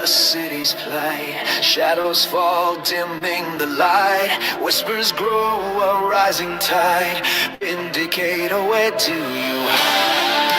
the city's plight. Shadows fall, dimming the light. Whispers grow, a rising tide. Indicator, where do you hide?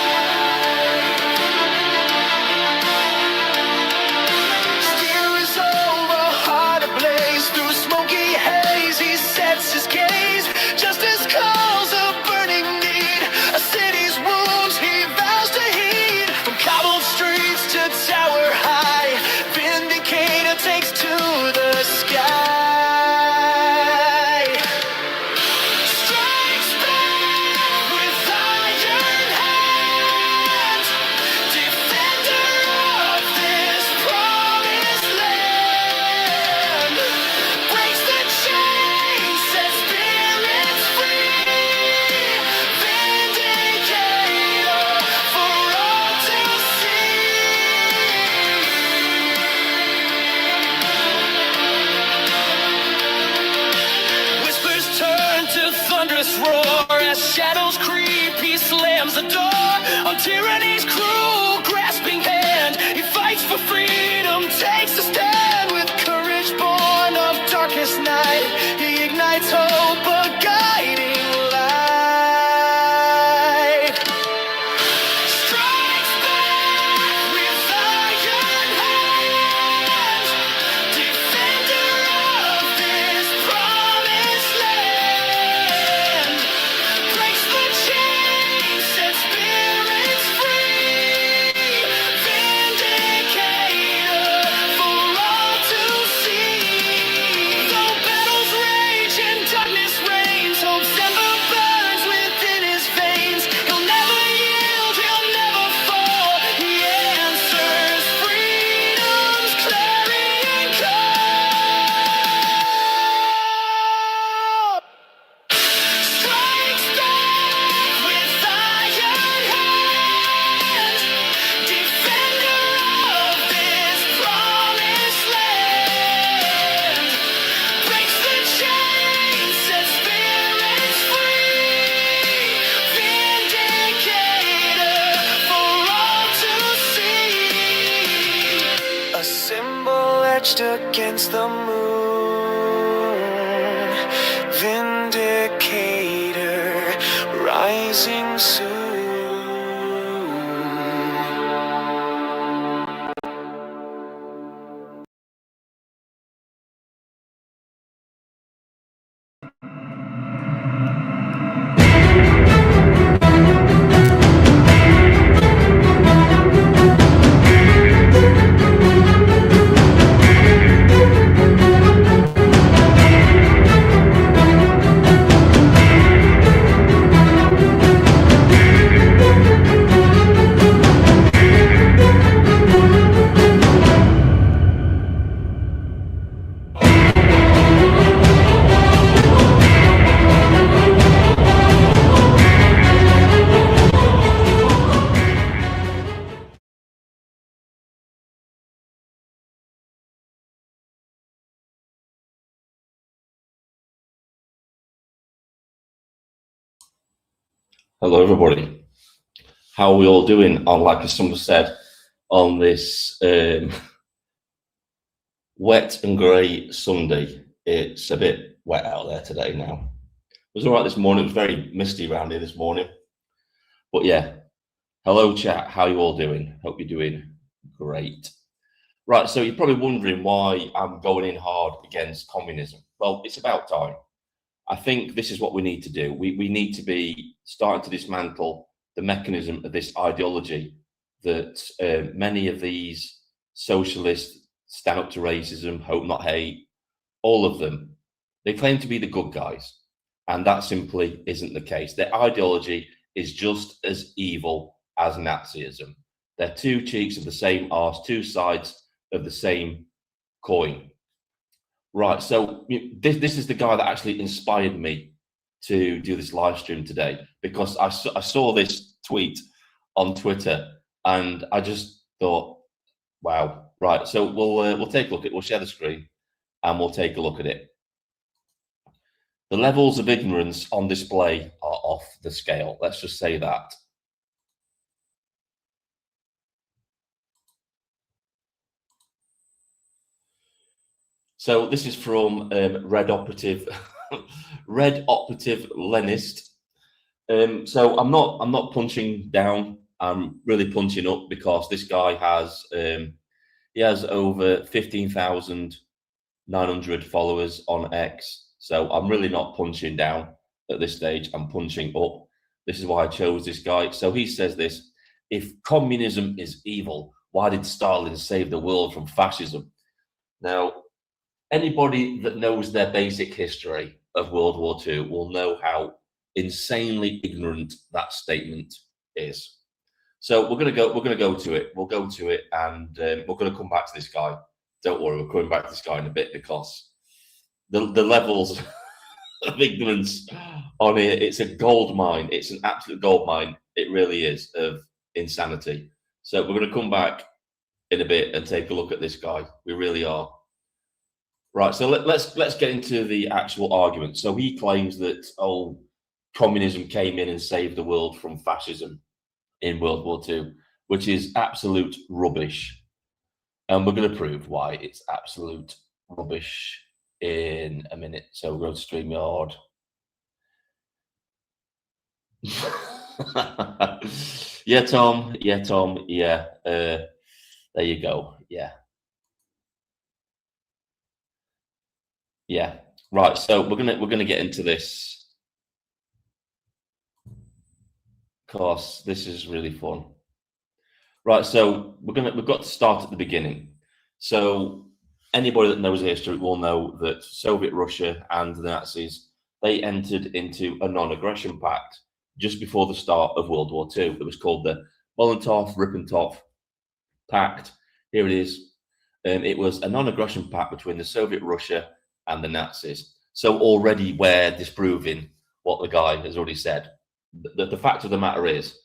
Steel is over, heart ablaze. Through smoky haze, he sets his gaze. Justice calls a burning need. A city's wounds he vows to heed. From cobbled streets to tower high, Vindicator takes to the sky. Strikes back with iron hands, defender of this promised land. Breaks the chains, sets spirits free. Vindicator for all to see. Whispers turn to thunderous roar as shadows creep. He slams the door on tyranny's cruel, grasping hand. He fights for freedom, takes a stand with courage born of darkest night. He ignites hope, a guiding light. Strikes back with iron hands, defender of this promised land. Breaks the chains, sets spirits free. Vindicator for all to see. Though battles rage and darkness reigns, hope's ember burns within his veins. He'll never yield, he'll never fall. He answers freedom's clarion call. Strikes back with iron hands, defender of this promised land. Breaks the chains, sets spirits free. Vindicator for all to see. A symbol etched against the moon. Vindicator rising soon. Hello, everybody. How are we all doing on, like as someone said, on this wet and grey Sunday? It's a bit wet out there today now. It was all right this morning. It was very misty around here this morning. But yeah, hello, chat. How are you all doing? Hope you're doing great. Right, so you're probably wondering why I'm going in hard against communism. Well, it's about time. I think this is what we need to do. We need to be starting to dismantle the mechanism of this ideology that many of these socialists, stand up to racism, hope not hate, all of them, they claim to be the good guys. And that simply isn't the case. Their ideology is just as evil as Nazism. They're two cheeks of the same arse, two sides of the same coin. Right, so this is the guy that actually inspired me to do this live stream today, because I saw this tweet on Twitter and I just thought, wow. Right, so we'll take a look at it. We'll share the screen and we'll take a look at it. The levels of ignorance on display are off the scale. Let's just say that. So this is from Red Operative, Red Operative Lenist. So I'm not punching down. I'm really punching up because this guy has he has over 15,900 followers on X. So I'm really not punching down at this stage. I'm punching up. This is why I chose this guy. So he says this: if communism is evil, why did Stalin save the world from fascism? Now, anybody that knows their basic history of World War II will know how insanely ignorant that statement is. So we're gonna go to it. We'll go to it, and we're gonna come back to this guy. Don't worry, we're coming back to this guy in a bit because the levels of ignorance on it, it's a gold mine. It's an absolute gold mine. It really is, of insanity. So we're gonna come back in a bit and take a look at this guy. We really are. Right, so let's get into the actual argument. So he claims that communism came in and saved the world from fascism in World War II, which is absolute rubbish. And we're going to prove why it's absolute rubbish in a minute. So we'll go to StreamYard. Yeah, Tom. Yeah, Tom. Yeah. There you go. Yeah. Yeah. Right. So we're gonna get into this because this is really fun. Right. So we've got to start at the beginning. So anybody that knows history will know that Soviet Russia and the Nazis, they entered into a non-aggression pact just before the start of World War II. It was called the Molotov-Ribbentrop Pact. Here it is. It was a non-aggression pact between the Soviet Russia and the Nazis. So already we're disproving what the guy has already said. The fact of the matter is,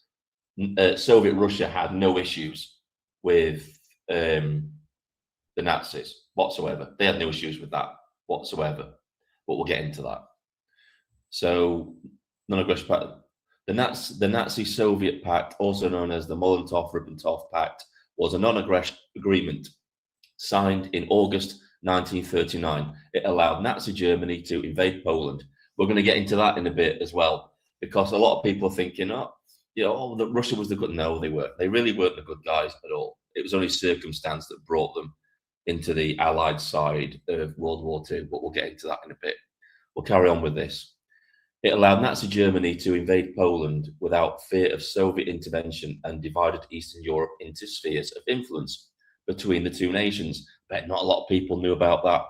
Soviet Russia had no issues with the Nazis whatsoever. They had no issues with that whatsoever. But we'll get into that. So, non-aggression pact. The Nazi-Soviet Pact, also known as the Molotov-Ribbentrop Pact, was a non-aggression agreement signed in August 1939. It allowed Nazi Germany to invade Poland. We're going to get into that in a bit as well, because a lot of people are thinking, that Russia was the good. No, they weren't. They really weren't the good guys at all. It was only circumstance that brought them into the Allied side of World War II, but we'll get into that in a bit. We'll carry on with this. It allowed Nazi Germany to invade Poland without fear of Soviet intervention and divided Eastern Europe into spheres of influence between the two nations. But not a lot of people knew about that.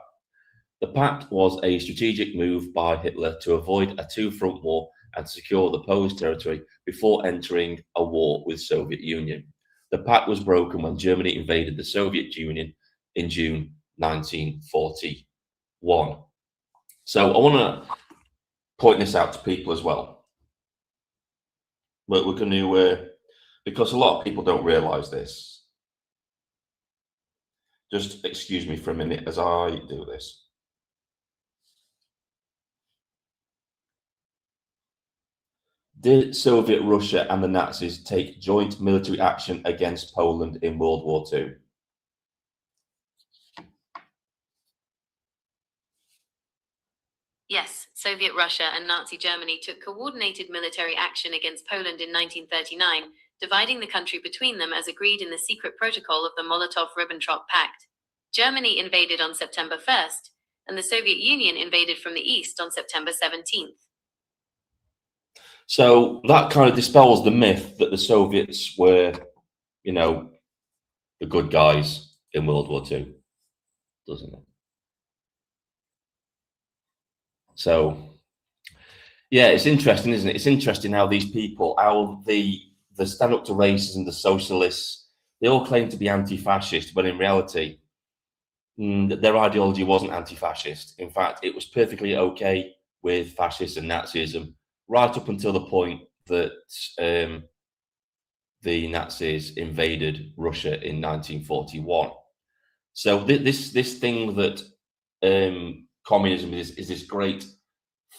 The pact was a strategic move by Hitler to avoid a two-front war and secure the Polish territory before entering a war with Soviet Union. The pact was broken when Germany invaded the Soviet Union in June 1941. So I want to point this out to people as well. We're going to, because a lot of people don't realize this. Just excuse me for a minute as I do this. Did Soviet Russia and the Nazis take joint military action against Poland in World War II? Yes, Soviet Russia and Nazi Germany took coordinated military action against Poland in 1939, dividing the country between them as agreed in the secret protocol of the Molotov-Ribbentrop Pact. Germany invaded on September 1st, and the Soviet Union invaded from the east on September 17th. So that kind of dispels the myth that the Soviets were, the good guys in World War II, doesn't it? So, yeah, it's interesting, isn't it? It's interesting how these people, how the stand up to racism, the socialists, they all claim to be anti-fascist, but in reality, their ideology wasn't anti-fascist. In fact, it was perfectly okay with fascists and Nazism, right up until the point that the Nazis invaded Russia in 1941. So this thing that communism is this great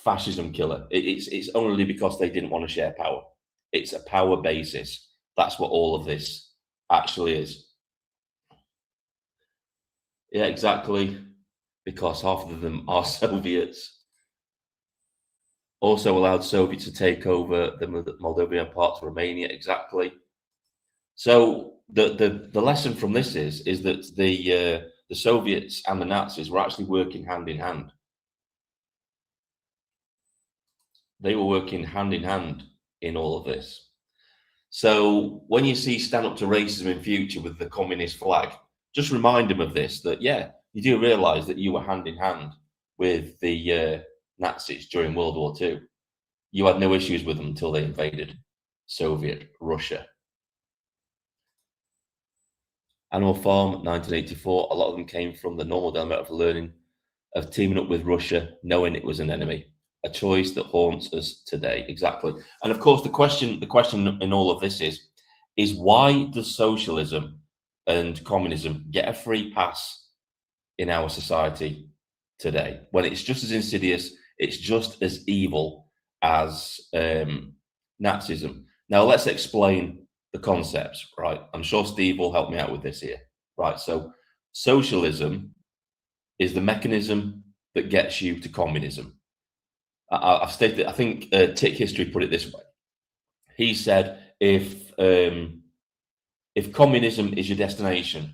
fascism killer. It's only because they didn't want to share power. It's a power basis. That's what all of this actually is. Yeah, exactly. because half of them are Soviets. Also allowed Soviets to take over the Moldovan parts of Romania, exactly. So the lesson from this is that the Soviets and the Nazis were actually working hand in hand. They were working hand in hand in all of this. So when you see Stand Up to Racism in future with the communist flag, just remind them of this, that, yeah, you do realize that you were hand in hand with the Nazis during World War II. You had no issues with them until they invaded Soviet Russia. Animal Farm, 1984, a lot of them came from the normal element of learning, of teaming up with Russia, knowing it was an enemy. A choice that haunts us today. Exactly. And of course, the question in all of this is why does socialism and communism get a free pass in our society today when it's just as insidious, it's just as evil as Nazism? Now let's explain the concepts, right? I'm sure Steve will help me out with this here, right? So socialism is the mechanism that gets you to communism. I've stated, I think Tick History put it this way. He said, if communism is your destination,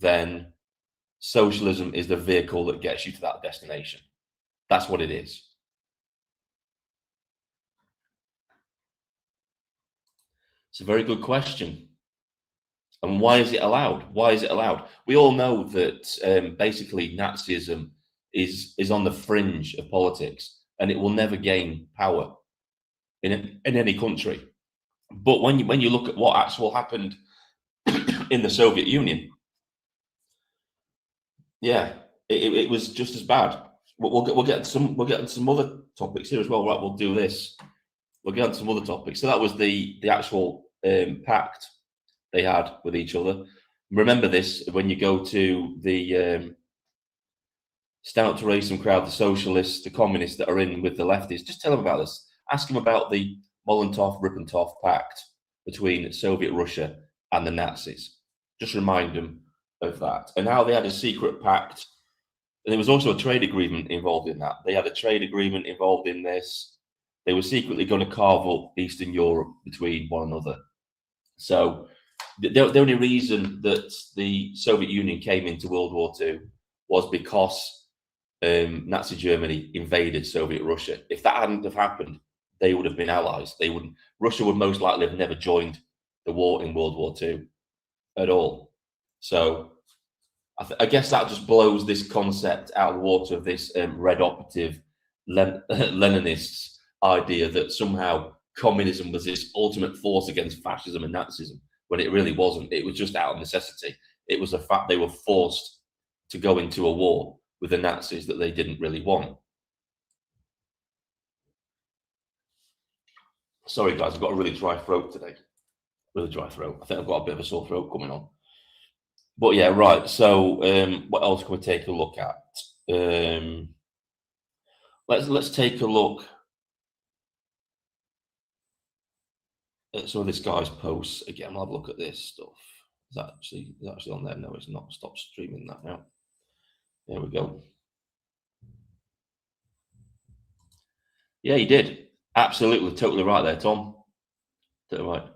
then socialism is the vehicle that gets you to that destination. That's what it is. It's a very good question. And why is it allowed? Why is it allowed? We all know that basically Nazism is on the fringe of politics, and it will never gain power in any country. But when you look at what actually happened in the Soviet Union, yeah, it was just as bad. We'll get some other topics here as well. Right, we'll do this. We'll get on to some other topics. So that was the actual pact they had with each other. Remember this when you go to the Stand Up to Racism crowd, the socialists, the communists that are in with the leftists. Just tell them about this. Ask them about the Molotov-Ribbentrop Pact between Soviet Russia and the Nazis. Just remind them of that. And how they had a secret pact. And there was also a trade agreement involved in that. They had a trade agreement involved in this. They were secretly going to carve up Eastern Europe between one another. So the only reason that the Soviet Union came into World War II was because Nazi Germany invaded Soviet Russia. If that hadn't have happened, they would have been allies. Russia would most likely have never joined the war in World War II at all. So I guess that just blows this concept out of the water of this red operative Leninists' idea that somehow communism was this ultimate force against fascism and Nazism, when it really wasn't. It was just out of necessity. It was a fact they were forced to go into a war with the Nazis that they didn't really want. Sorry guys, I've got a really dry throat today. Really dry throat. I think I've got a bit of a sore throat coming on. But yeah, right. So what else can we take a look at? Let's take a look at some of this guy's posts again. I'll have a look at this stuff. Is that actually on there? No, it's not. Stop streaming that now. There we go. Yeah, you did. Absolutely, totally right there, Tom. Totally right.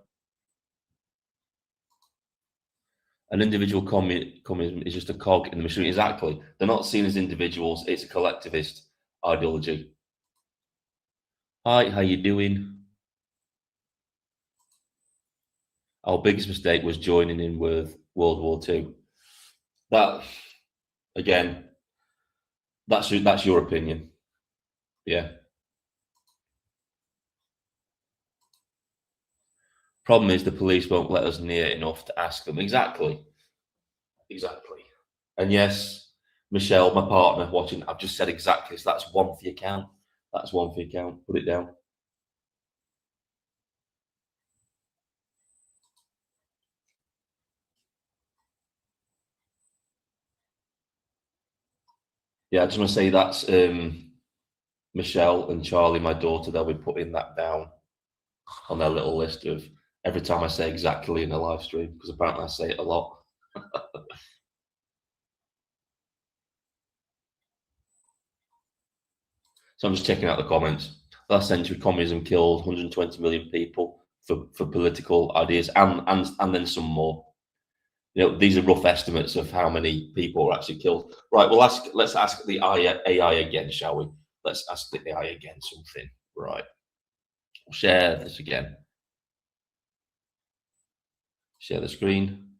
An individual communism is just a cog in the machine. Exactly. They're not seen as individuals. It's a collectivist ideology. Hi, how you doing? Our biggest mistake was joining in with World War II. That, again, that's your opinion. Yeah. Problem is the police won't let us near enough to ask them. Exactly. And yes, Michelle, my partner watching, I've just said exactly. So that's one for your count. That's one for your count. Put it down. Yeah, I just want to say that's Michelle and Charlie, my daughter. They'll be putting that down on their little list of every time I say exactly in a live stream, because apparently I say it a lot. So I'm just checking out the comments. Last century, communism killed 120 million people for political ideas, and then some more. These are rough estimates of how many people were actually killed. Right, well, let's ask the AI again, shall we? Let's ask the AI again something. Right. Share this again. Share the screen.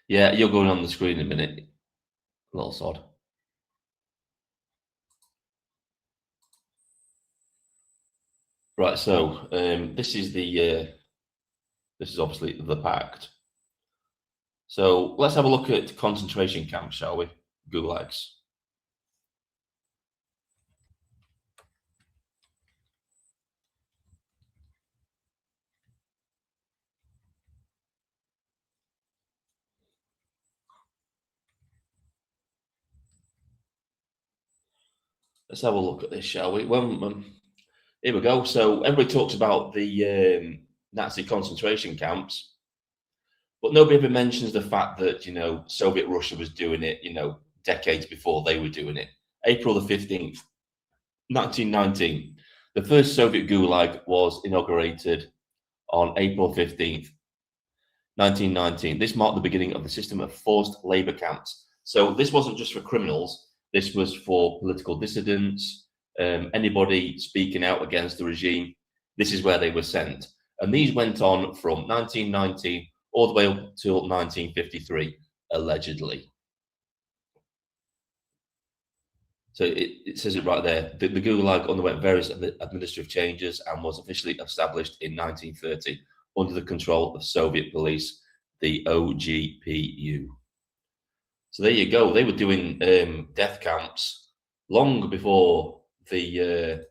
Yeah, you're going on the screen in a minute. Little sod. Right, so this is obviously the pact. So let's have a look at concentration camps, shall we? Gulags. Let's have a look at this, shall we? Here we go. So everybody talks about the Nazi concentration camps, but nobody ever mentions the fact that, Soviet Russia was doing it, decades before they were doing it. April the 15th, 1919. The first Soviet Gulag was inaugurated on April 15th, 1919. This marked the beginning of the system of forced labor camps. So this wasn't just for criminals. This was for political dissidents, anybody speaking out against the regime. This is where they were sent. And these went on from 1919 all the way up till 1953, allegedly. So it says it right there. The Gulag underwent various administrative changes and was officially established in 1930 under the control of Soviet police, the OGPU. So there you go. They were doing death camps long before the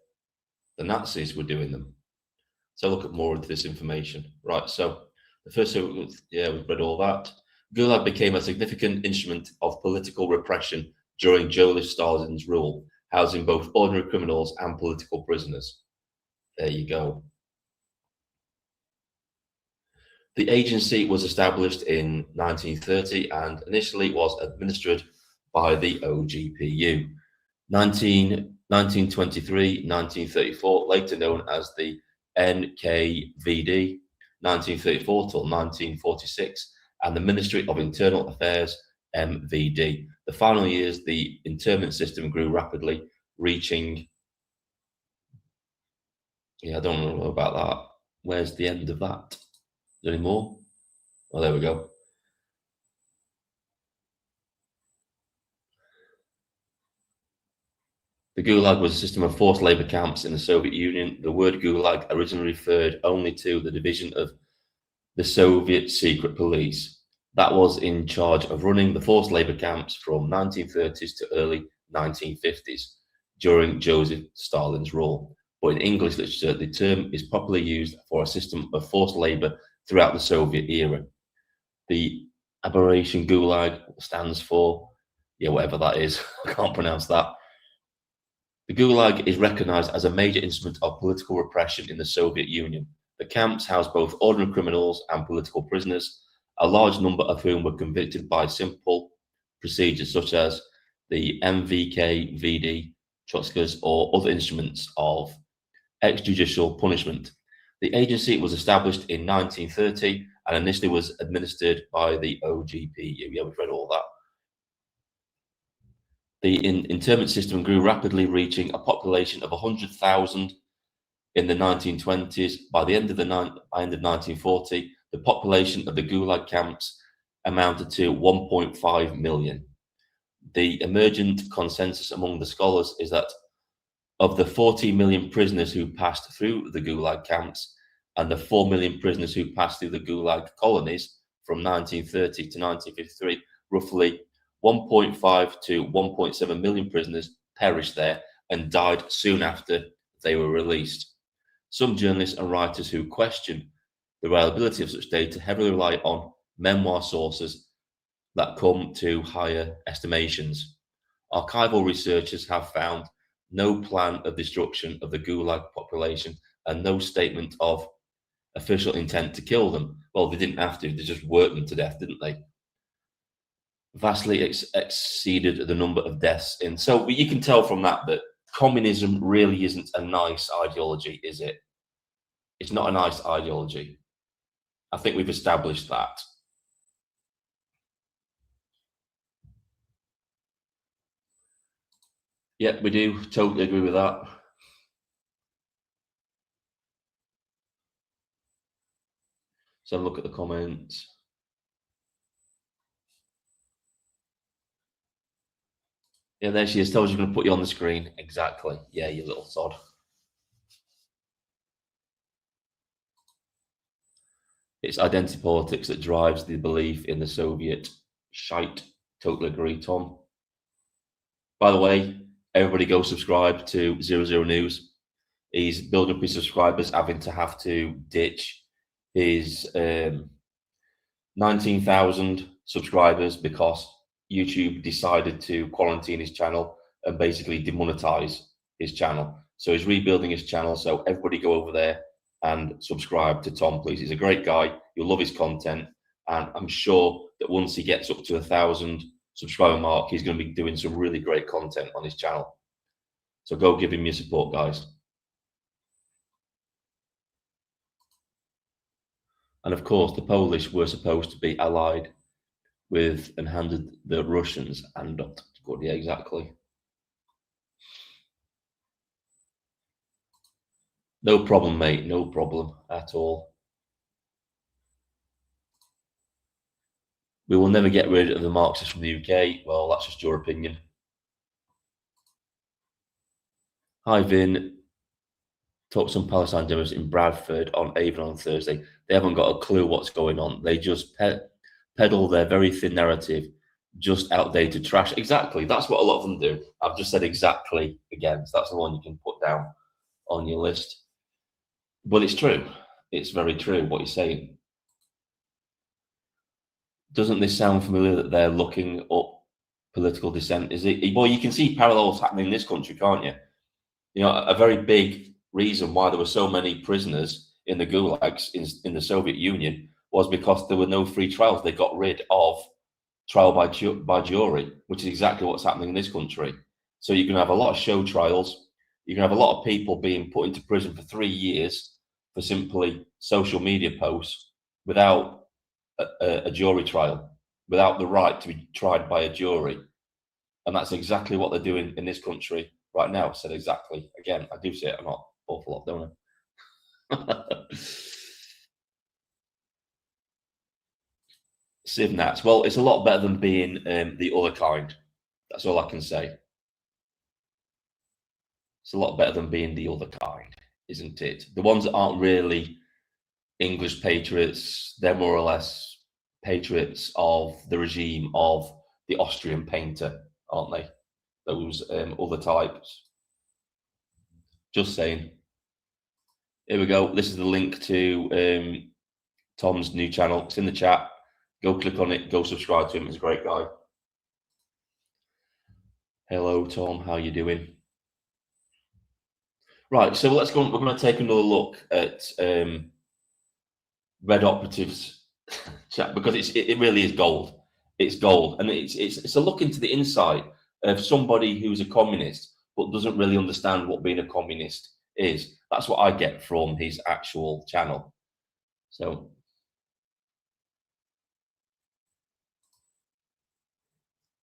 Nazis were doing them. So look at more into this information. Right. So the first, we've read all that. Gulag became a significant instrument of political repression during Joseph Stalin's rule, housing both ordinary criminals and political prisoners. There you go. The agency was established in 1930 and initially was administered by the OGPU. 1923-1934, later known as the NKVD, 1934 till 1946, and the Ministry of Internal Affairs, MVD. The final years, the internment system grew rapidly, reaching... I don't know about that. Where's the end of that? Is there any more? Oh, there we go. The Gulag was a system of forced labor camps in the Soviet Union. The word Gulag originally referred only to the division of the Soviet secret police that was in charge of running the forced labor camps from 1930s to early 1950s during Joseph Stalin's rule. But in English literature, the term is popularly used for a system of forced labor throughout the Soviet era. The aberration Gulag stands for, whatever that is, I can't pronounce that. The Gulag is recognized as a major instrument of political repression in the Soviet Union. The camps house both ordinary criminals and political prisoners, a large number of whom were convicted by simple procedures such as the MVK-VD, Trotskas, or other instruments of extrajudicial punishment. The agency was established in 1930 and initially was administered by the OGPU. Yeah, we've read all that. The internment system grew rapidly, reaching a population of 100,000 in the 1920s. By the end of 1940, the population of the Gulag camps amounted to 1.5 million. The emergent consensus among the scholars is that of the 40 million prisoners who passed through the Gulag camps and the 4 million prisoners who passed through the Gulag colonies from 1930 to 1953, roughly 1.5 to 1.7 million prisoners perished there and died soon after they were released. Some journalists and writers who question the reliability of such data heavily rely on memoir sources that come to higher estimations. Archival researchers have found no plan of destruction of the Gulag population and no statement of official intent to kill them. Well, they didn't have to, they just worked them to death, didn't they? vastly exceeded the number of deaths in. So you can tell from that communism really isn't a nice ideology, is it? It's not a nice ideology. I think we've established that. Yep, we do. Totally agree with that. So look at the comments. Yeah, there she is. Told you going to put you on the screen. Exactly. Yeah, you little sod. It's identity politics that drives the belief in the Soviet shite. Totally agree, Tom. By the way, everybody go subscribe to 00 News. He's building up his subscribers, having to have to ditch his 19,000 subscribers because YouTube decided to quarantine his channel and basically demonetize his channel. So he's rebuilding his channel. So everybody go over there and subscribe to Tom, please. He's a great guy. You'll love his content. And I'm sure that once he gets up to 1,000 subscriber mark, he's going to be doing some really great content on his channel. So go give him your support, guys. And of course, the Polish were supposed to be allied with and handed the Russians and not good. Yeah, exactly. No problem, mate. No problem at all. We will never get rid of the Marxists from the UK. Well, that's just your opinion. Hi, Vin. Talk to some Palestine demonstrators in Bradford on Avon on Thursday. They haven't got a clue what's going on. They just peddle their very thin narrative, just outdated trash. Exactly. That's what a lot of them do. I've just said exactly again. So that's the one you can put down on your list. But it's true. It's very true what you're saying. Doesn't this sound familiar that they're looking up political dissent? Is it? Well, you can see parallels happening in this country, can't you? You know, a very big reason why there were so many prisoners in the gulags in the Soviet Union was because there were no free trials. They got rid of trial by jury, which is exactly what's happening in this country. So you can have a lot of show trials. You can have a lot of people being put into prison for 3 years for simply social media posts without a jury trial, without the right to be tried by a jury. And that's exactly what they're doing in this country right now. Said exactly. Again, I do say it an awful lot, don't I? Civnats. Well, it's a lot better than being the other kind. That's all I can say. It's a lot better than being the other kind, isn't it? The ones that aren't really English patriots, they're more or less patriots of the regime of the Austrian painter, aren't they? Those other types. Just saying. Here we go. This is the link to Tom's new channel. It's in the chat. Go click on it. Go subscribe to him. He's a great guy. Hello, Tom. How you doing? Right. So let's go. We're going to take another look at Red Operatives chat because it really is gold. It's gold, and it's a look into the inside of somebody who's a communist but doesn't really understand what being a communist is. That's what I get from his actual channel. So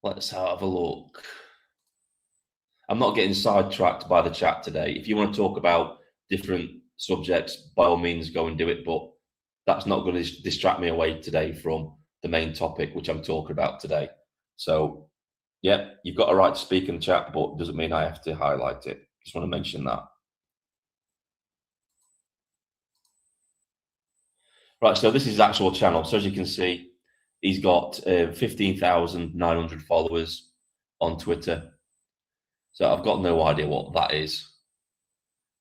let's have a look. I'm not getting sidetracked by the chat today. If you want to talk about different subjects, by all means, go and do it. But that's not going to distract me away today from the main topic, which I'm talking about today. So, yeah, you've got a right to speak in the chat, but it doesn't mean I have to highlight it. Just want to mention that. Right, so this is his actual channel. So as you can see, he's got 15,900 followers on Twitter. So I've got no idea what that is.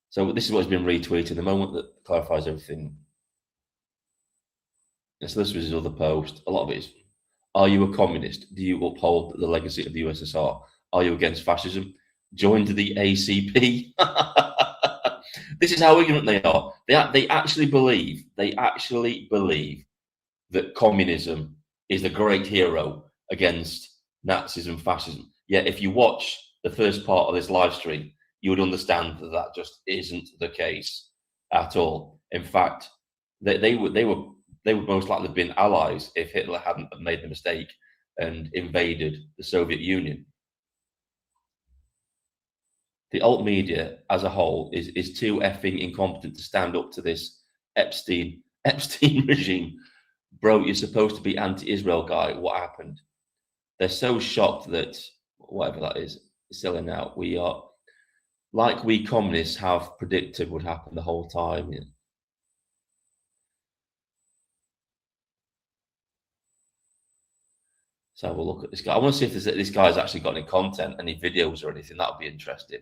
So this is what's been retweeted. The moment that clarifies everything. And so this was his other post. A lot of it is, are you a communist? Do you uphold the legacy of the USSR? Are you against fascism? Joined the ACP? This is how ignorant they are. They actually believe that communism is the great hero against Nazis and fascism. Yet if you watch the first part of this live stream, you would understand that that just isn't the case at all. In fact, they would most likely have been allies if Hitler hadn't made the mistake and invaded the Soviet Union. The alt media as a whole is too effing incompetent to stand up to this Epstein regime. Bro, you're supposed to be anti-Israel guy. What happened? They're so shocked that whatever that is selling out. We are like we communists have predicted would happen the whole time. Yeah. So we'll look at this guy. I want to see if this guy's actually got any content, any videos or anything. That would be interesting.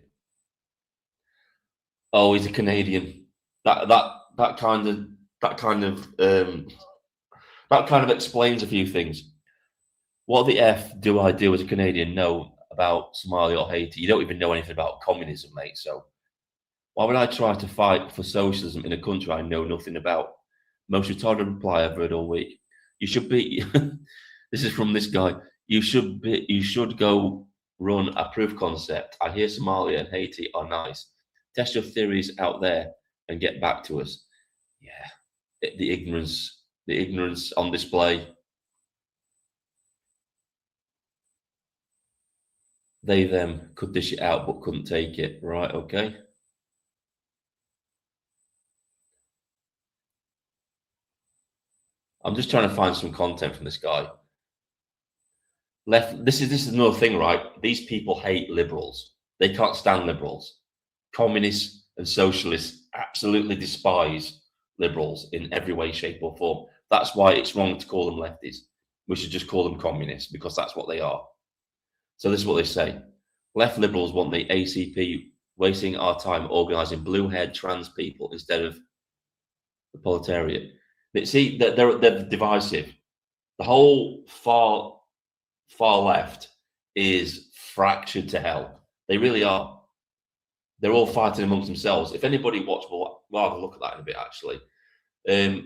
Oh, he's a Canadian. That kind of explains a few things. What the F do I do as a Canadian know about Somalia or Haiti? You don't even know anything about communism, mate. So why would I try to fight for socialism in a country I know nothing about? Most retarded reply I've heard all week. You should be. This is from this guy. You should go run a proof concept. I hear Somalia and Haiti are nice. Test your theories out there and get back to us. Yeah, the ignorance on display. They them could dish it out but couldn't take it. Right, okay. I'm just trying to find some content from this guy. This is another thing, right? These people hate liberals. They can't stand liberals. Communists and socialists absolutely despise liberals in every way, shape, or form. That's why it's wrong to call them lefties. We should just call them communists because that's what they are. So this is what they say. Left liberals want the ACP wasting our time organising blue-haired trans people instead of the proletariat. But see, they're divisive. The whole far left is fractured to hell. They really are. They're all fighting amongst themselves. If anybody watched, well, I'll have a look at that in a bit, actually.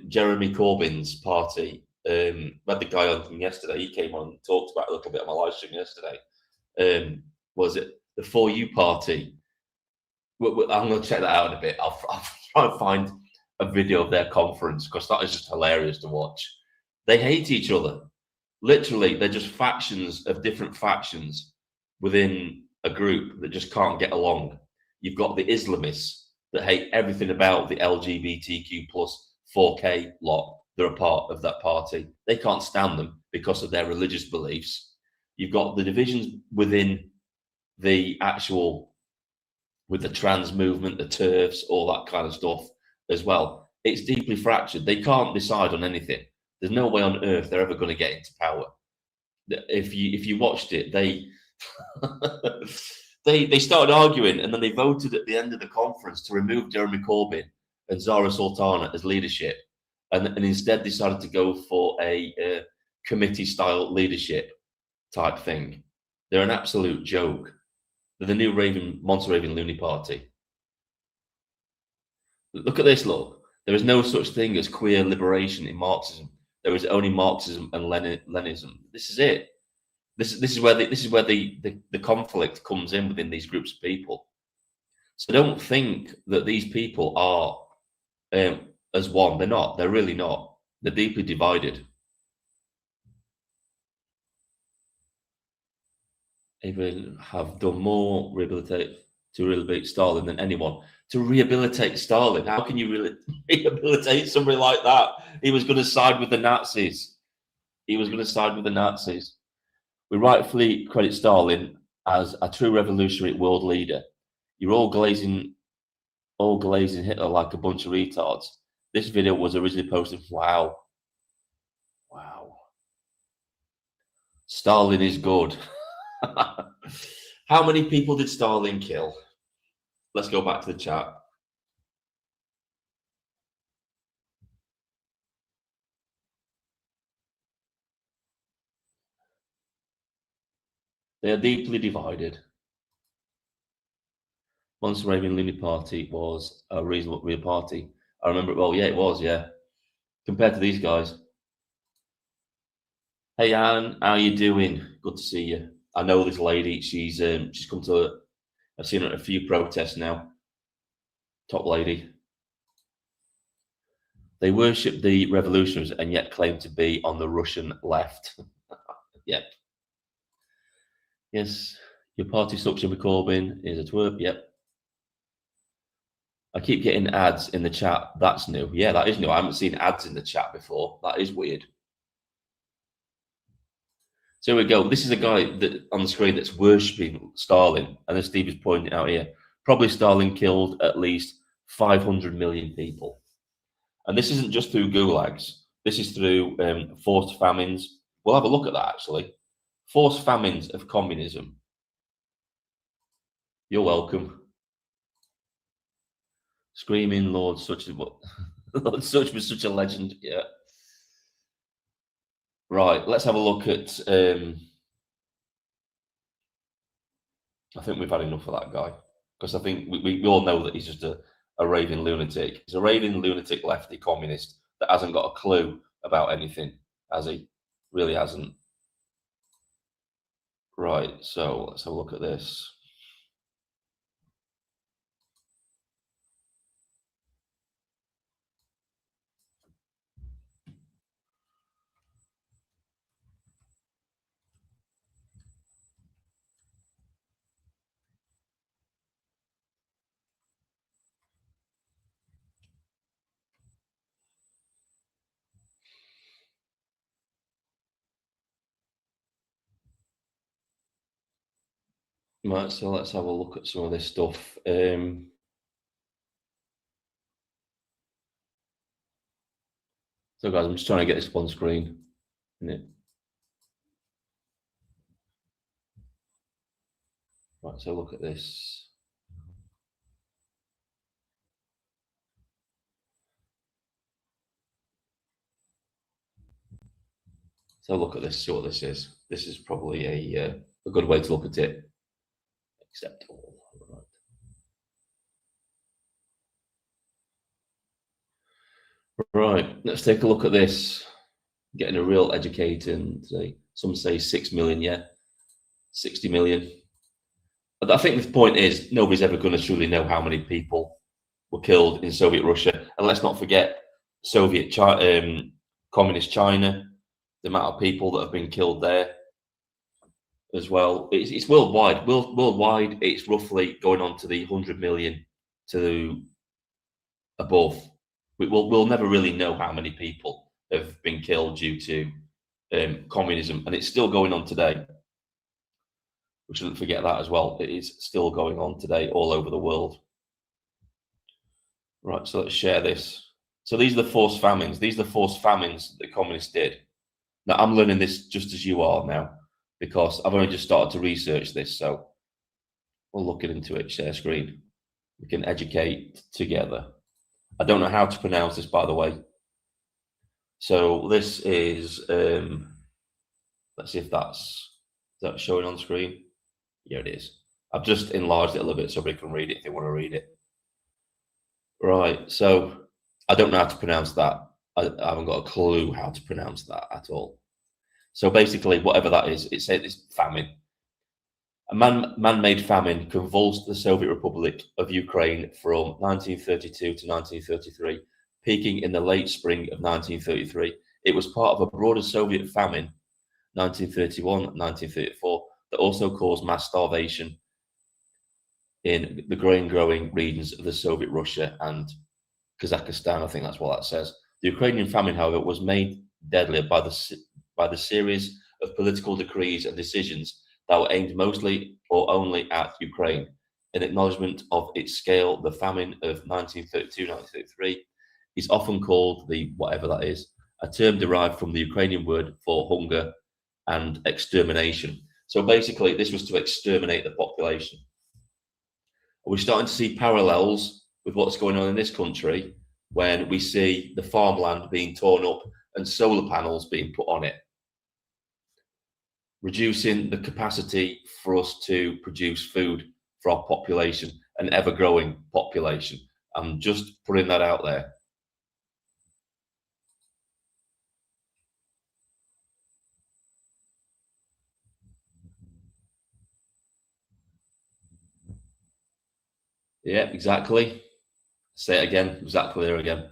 Jeremy Corbyn's party, we had the guy on from yesterday. He came on and talked about a little bit on my live stream yesterday. Was it the For You party? I'm going to check that out in a bit. I'll try and find a video of their conference because that is just hilarious to watch. They hate each other. Literally, they're just factions of different factions within a group that just can't get along. You've got the Islamists that hate everything about the LGBTQ plus 4K lot. They're a part of that party. They can't stand them because of their religious beliefs. You've got the divisions within the with the trans movement, the TERFs, all that kind of stuff as well. It's deeply fractured. They can't decide on anything. There's no way on earth they're ever going to get into power. If you watched it, they they started arguing and then they voted at the end of the conference to remove Jeremy Corbyn and Zara Sultana as leadership, and instead decided to go for a committee-style leadership type thing. They're an absolute joke. They're the new Monster Raven Looney Party. Look at this, look. There is no such thing as queer liberation in Marxism. There is only Marxism and Leninism. This is it. This is where the conflict comes in within these groups of people. So don't think that these people are as one. They're not. They're really not. They're deeply divided. Even have done more to rehabilitate Stalin than anyone. To rehabilitate Stalin? How can you really rehabilitate somebody like that? He was going to side with the Nazis. He was going to side with the Nazis. We rightfully credit Stalin as a true revolutionary world leader. You're all glazing Hitler like a bunch of retards. This video was originally posted. Wow. Stalin is good. How many people did Stalin kill? Let's go back to the chat. They are deeply divided. Monster Raven Looney Party was a reasonable real party. I remember it well. Yeah, it was. Yeah, compared to these guys. Hey Anne, how you doing? Good to see you. I know this lady. She's come to. I've seen her at a few protests now. Top lady. They worship the revolutionaries and yet claim to be on the Russian left. Yep. Yes. Your party structure with Corbyn is a twerp. Yep. I keep getting ads in the chat. That's new. Yeah, that is new. I haven't seen ads in the chat before. That is weird. So here we go. This is a guy that on the screen that's worshipping Stalin, and as Steve is pointing out here, probably Stalin killed at least 500 million people. And this isn't just through gulags. This is through forced famines. We'll have a look at that actually. Forced famines of communism. You're welcome. Screaming Lord Such what Lord Such was such a legend. Yeah. Right, let's have a look at I think we've had enough of that guy. Because I think we all know that he's just a raving lunatic. He's a raving lunatic lefty communist that hasn't got a clue about anything, has he? Really hasn't. Right, so let's have a look at this. Right, so let's have a look at some of this stuff. So guys, I'm just trying to get this on screen. Right, so look at this. So look at this, see what this is. This is probably a good way to look at it. Acceptable. Right, let's take a look at this. Getting a real educating. Some say 6 million, yeah, 60 million. But I think the point is nobody's ever going to truly know how many people were killed in Soviet Russia, and let's not forget Soviet communist China, the amount of people that have been killed there as well. It's worldwide. Worldwide, it's roughly going on to the 100 million to above. We'll never really know how many people have been killed due to communism, and it's still going on today. We shouldn't forget that as well. It is still going on today all over the world. Right, so let's share this. So these are the forced famines. These are the forced famines that the communists did. Now, I'm learning this just as you are now, because I've only just started to research this, so we'll look into it, share screen. We can educate together. I don't know how to pronounce this, by the way. So this is, let's see if is that showing on screen? Yeah, it is. I've just enlarged it a little bit so everybody can read it if they want to read it. Right, so I don't know how to pronounce that. I haven't got a clue how to pronounce that at all. So basically, whatever that is, it's famine. A man-made famine convulsed the Soviet Republic of Ukraine from 1932 to 1933, peaking in the late spring of 1933. It was part of a broader Soviet famine, 1931-1934, that also caused mass starvation in the grain-growing regions of the Soviet Russia and Kazakhstan. I think that's what that says. The Ukrainian famine, however, was made deadlier by the series of political decrees and decisions that were aimed mostly or only at Ukraine. In acknowledgement of its scale, the famine of 1932-1933 is often called the whatever that is, a term derived from the Ukrainian word for hunger and extermination. So basically, this was to exterminate the population. We're starting to see parallels with what's going on in this country when we see the farmland being torn up and solar panels being put on it, reducing the capacity for us to produce food for our population, an ever-growing population. I'm just putting that out there. Yeah, exactly. Say it again, exactly there again.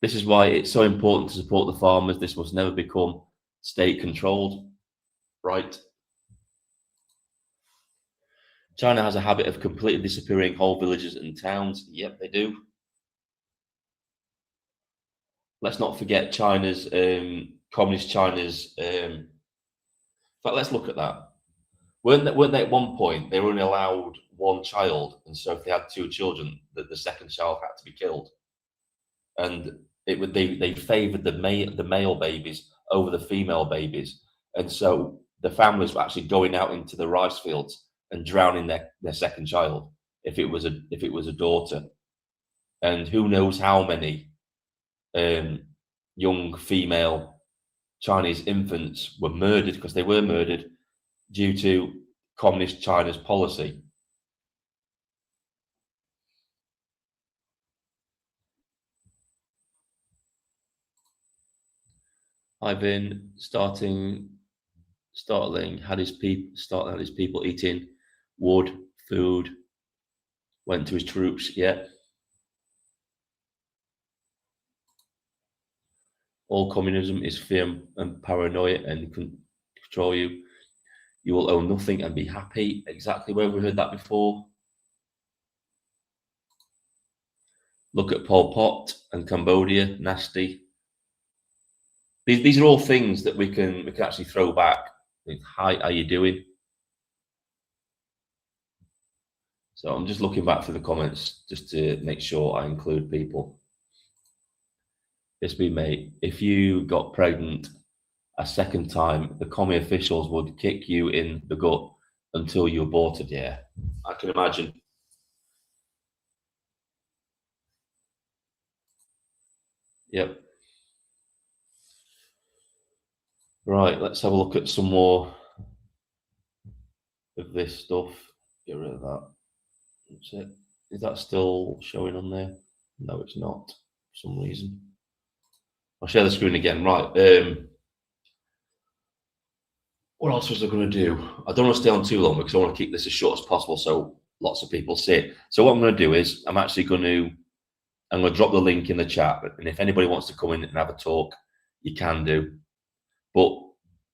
This is why it's so important to support the farmers. This must never become state controlled, right? China has a habit of completely disappearing whole villages and towns. Yep, they do. Let's not forget China's, communist China's, in fact, let's look at that. Weren't they at one point, they were only allowed one child, and so if they had two children, the second child had to be killed. And they favoured the male babies over the female babies, and so the families were actually going out into the rice fields and drowning their second child if it was a daughter. And who knows how many young female Chinese infants were murdered, because they were murdered due to communist China's policy. Ivan starting had his people eating wood, food, went to his troops. Yeah. All communism is fear and paranoia and control you. You will own nothing and be happy. Exactly, where we heard that before. Look at Pol Pot and Cambodia, nasty. These are all things that we can actually throw back. Hi, how you doing? So I'm just looking back through the comments just to make sure I include people. VSB mate, if you got pregnant a second time, the commie officials would kick you in the gut until you aborted. Yeah, I can imagine. Yep. Right, let's have a look at some more of this stuff. Get rid of that. That's it. Is that still showing on there? No, it's not, for some reason. I'll share the screen again. Right. What else was I going to do? I don't want to stay on too long because I want to keep this as short as possible so lots of people see it. So what I'm going to do is I'm going to drop the link in the chat, and if anybody wants to come in and have a talk, you can do. But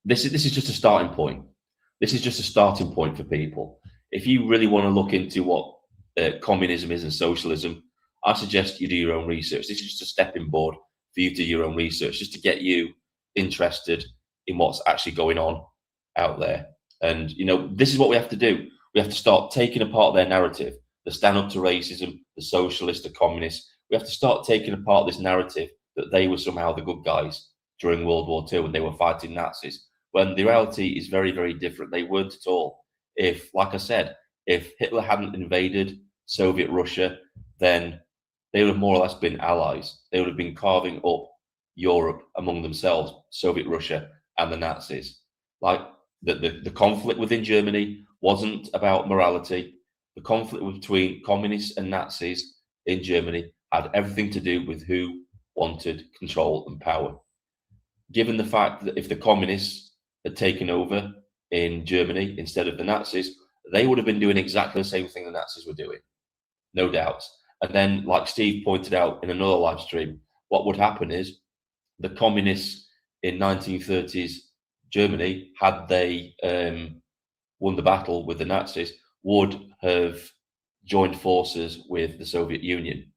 this is just a starting point. This is just a starting point for people. If you really want to look into what communism is and socialism, I suggest you do your own research. This is just a stepping board for you to do your own research, just to get you interested in what's actually going on out there. And this is what we have to do. We have to start taking apart their narrative, the stand up to racism, the socialists, the communists. We have to start taking apart this narrative that they were somehow the good guys during World War II when they were fighting Nazis, when the reality is very, very different. They weren't at all. If, like I said, if Hitler hadn't invaded Soviet Russia, then they would have more or less been allies. They would have been carving up Europe among themselves, Soviet Russia and the Nazis. Like the conflict within Germany wasn't about morality. The conflict between communists and Nazis in Germany had everything to do with who wanted control and power. Given the fact that if the communists had taken over in Germany instead of the Nazis, they would have been doing exactly the same thing the Nazis were doing, no doubt. And then, like Steve pointed out in another live stream, what would happen is the communists in 1930s Germany, had they won the battle with the Nazis, would have joined forces with the Soviet Union.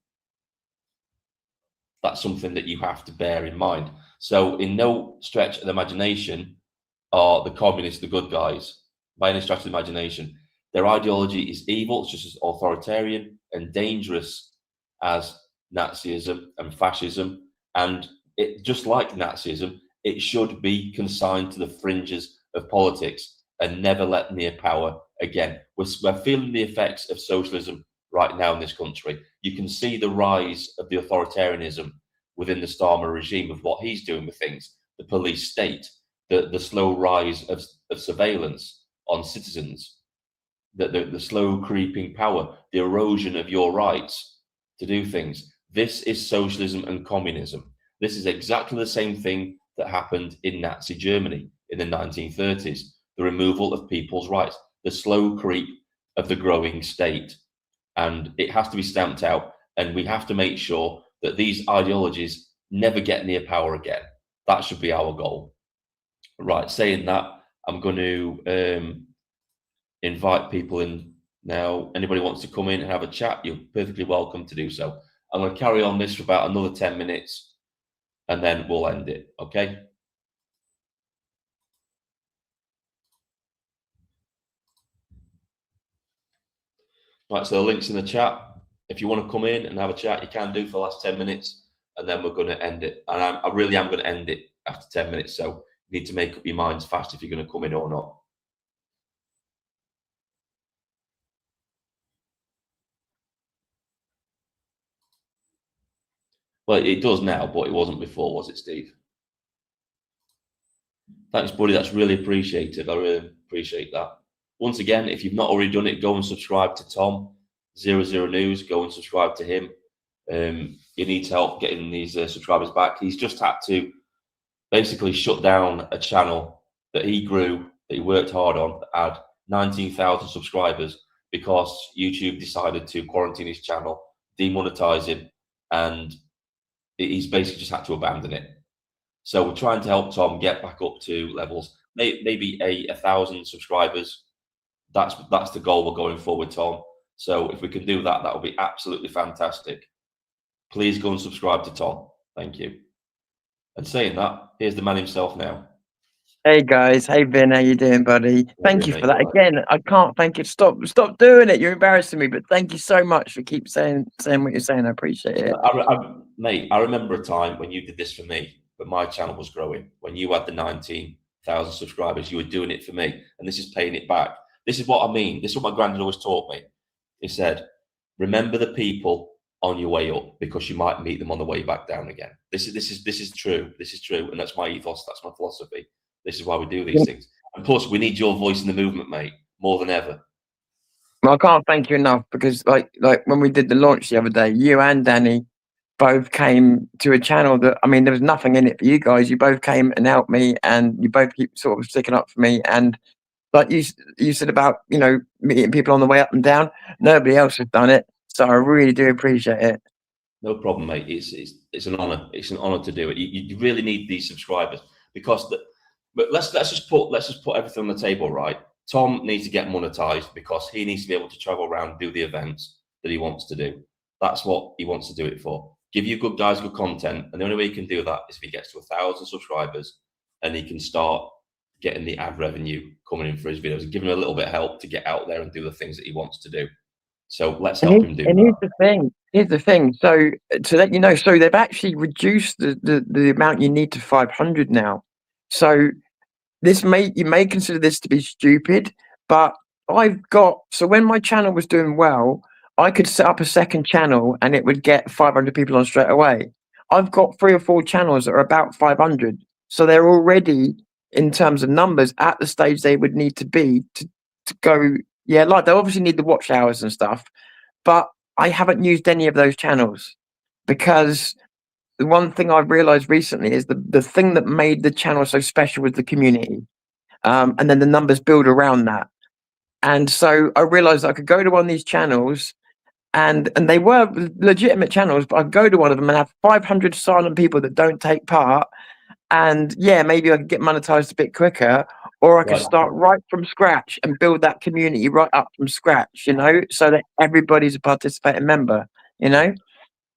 That's something that you have to bear in mind. So in no stretch of the imagination are the communists the good guys, by any stretch of the imagination. Their ideology is evil. It's just as authoritarian and dangerous as Nazism and fascism. And it, just like Nazism, it should be consigned to the fringes of politics and never let near power again. We're feeling the effects of socialism right now in this country. You can see the rise of the authoritarianism within the Starmer regime, of what he's doing with things, the police state, the slow rise of surveillance on citizens, the slow creeping power, the erosion of your rights to do things. This is socialism and communism. This is exactly the same thing that happened in Nazi Germany in the 1930s, the removal of people's rights, the slow creep of the growing state. and it has to be stamped out. And we have to make sure that these ideologies never get near power again. That should be our goal. Right, saying that, I'm going to invite people in now. Anybody wants to come in and have a chat, you're perfectly welcome to do so. I'm going to carry on this for about another 10 minutes and then we'll end it, okay? Right, so the link's in the chat. If you want to come in and have a chat, you can do for the last 10 minutes, and then we're going to end it. And I really am going to end it after 10 minutes, so you need to make up your minds fast if you're going to come in or not. Well, it does now, but it wasn't before, was it, Steve? Thanks, buddy. That's really appreciated. I really appreciate that. Once again, if you've not already done it, go and subscribe to Tom, 00 News. Go and subscribe to him. He needs help getting these subscribers back. He's just had to basically shut down a channel that he grew, that he worked hard on, that had 19,000 subscribers, because YouTube decided to quarantine his channel, demonetize him, and he's basically just had to abandon it. So we're trying to help Tom get back up to levels, maybe 1,000 subscribers. That's the goal we're going for with Tom. So if we can do that, that would be absolutely fantastic. Please go and subscribe to Tom. Thank you. And saying that, here's the man himself now. Hey guys, hey Vin, how you doing, buddy? Thank you for that again. I can't thank you. Stop doing it. You're embarrassing me. But thank you so much for keep saying what you're saying. I appreciate it. Mate, I remember a time when you did this for me, but my channel was growing. When you had the 19,000 subscribers, you were doing it for me, and this is paying it back. This is what I mean. This is what my granddad always taught me. He said, "Remember the people on your way up, because you might meet them on the way back down again." This is true. This is true, and that's my ethos. That's my philosophy. This is why we do these things. And plus, we need your voice in the movement, mate, more than ever. Well, I can't thank you enough, because like when we did the launch the other day, you and Danny both came to a channel that, I mean, there was nothing in it for you guys. You both came and helped me, and you both keep sort of sticking up for me. And like you said about, you know, meeting people on the way up and down, nobody else has done it. So I really do appreciate it. No problem, mate. It's an honor. It's an honor to do it. You really need these subscribers, because but let's just put everything on the table, right? Tom needs to get monetized, because he needs to be able to travel around and do the events that he wants to do. That's what he wants to do it for. Give you good guys good content, and the only way he can do that is if he gets to 1,000 subscribers and he can start getting the ad revenue coming in for his videos, and give him a little bit of help to get out there and do the things that he wants to do. So let's help him do that. Here's the thing. So to let you know, so they've actually reduced the amount you need to 500 now. So you may consider this to be stupid, but so when my channel was doing well, I could set up a second channel and it would get 500 people on straight away. I've got 3 or 4 channels that are about 500. So they're already, in terms of numbers, at the stage they would need to be to go. Yeah, like they obviously need the watch hours and stuff, but I haven't used any of those channels, because the one thing I've realized recently is the thing that made the channel so special was the community. And then the numbers build around that. And so I realized I could go to one of these channels, and they were legitimate channels, but I'd go to one of them and have 500 silent people that don't take part. And yeah, maybe I could get monetized a bit quicker, or I could start right from scratch and build that community right up from scratch, you know, so that everybody's a participating member, you know.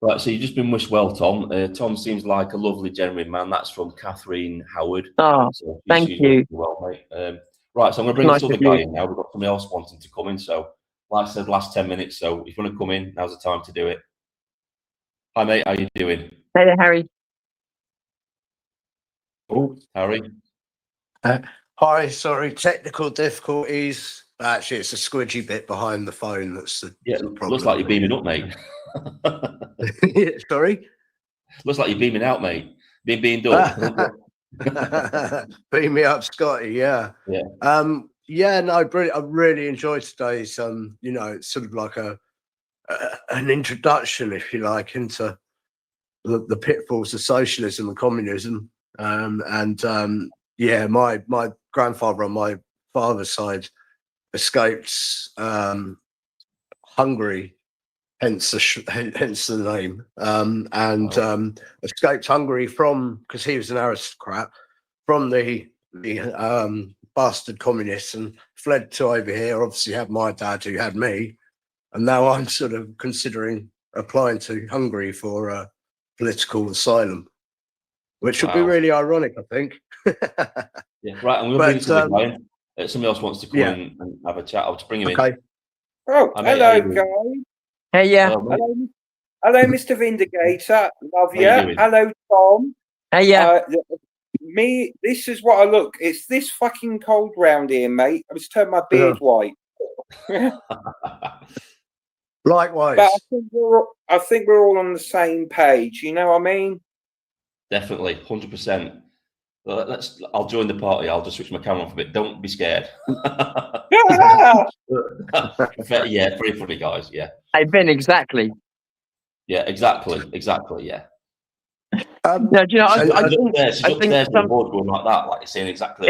Right, so you've just been wished well, Tom. Tom seems like a lovely, genuine man. That's from Catherine Howard. Oh, so thank you. Well, mate. Right, so I'm going to bring this other guy in now. We've got somebody else wanting to come in. So, like I said, last 10 minutes. So, if you want to come in, now's the time to do it. Hi, mate. How you doing? Hey there, Harry. Oh, Harry. Hi, sorry, technical difficulties. Actually, it's a squidgy bit behind the phone that's the problem. Looks like you're beaming up, mate. Sorry? Looks like you're beaming out, mate. Being done. Beam me up, Scotty. Yeah. Yeah. Yeah. No, brilliant. I really enjoyed today's. You know, it's sort of like an introduction, if you like, into the pitfalls of socialism and communism. Yeah, my grandfather on my father's side escaped Hungary hence the name. Escaped Hungary because he was an aristocrat from the bastard communists and fled to over here. Obviously, had my dad who had me, and now I'm sort of considering applying to Hungary for political asylum, which would be really ironic, I think. Yeah, right. And we'll bring it to the Ryan. Somebody else wants to come in and have a chat. I'll just bring him in. Oh, hello, guys. Hey, yeah. Hello, Mr. Vindicator. Love you. Hello, Tom. Hey, yeah. This is what I look. It's this fucking cold round here, mate. I just turned my beard white. Likewise. But I think we're all on the same page. You know what I mean? Definitely, 100%. I'll join the party. I'll just switch my camera off a bit. Don't be scared. Yeah, pretty funny, guys. Yeah. Hey, Ben, exactly. Yeah, exactly. Yeah. No, do you know, I think there's the board going like that, like you're saying exactly.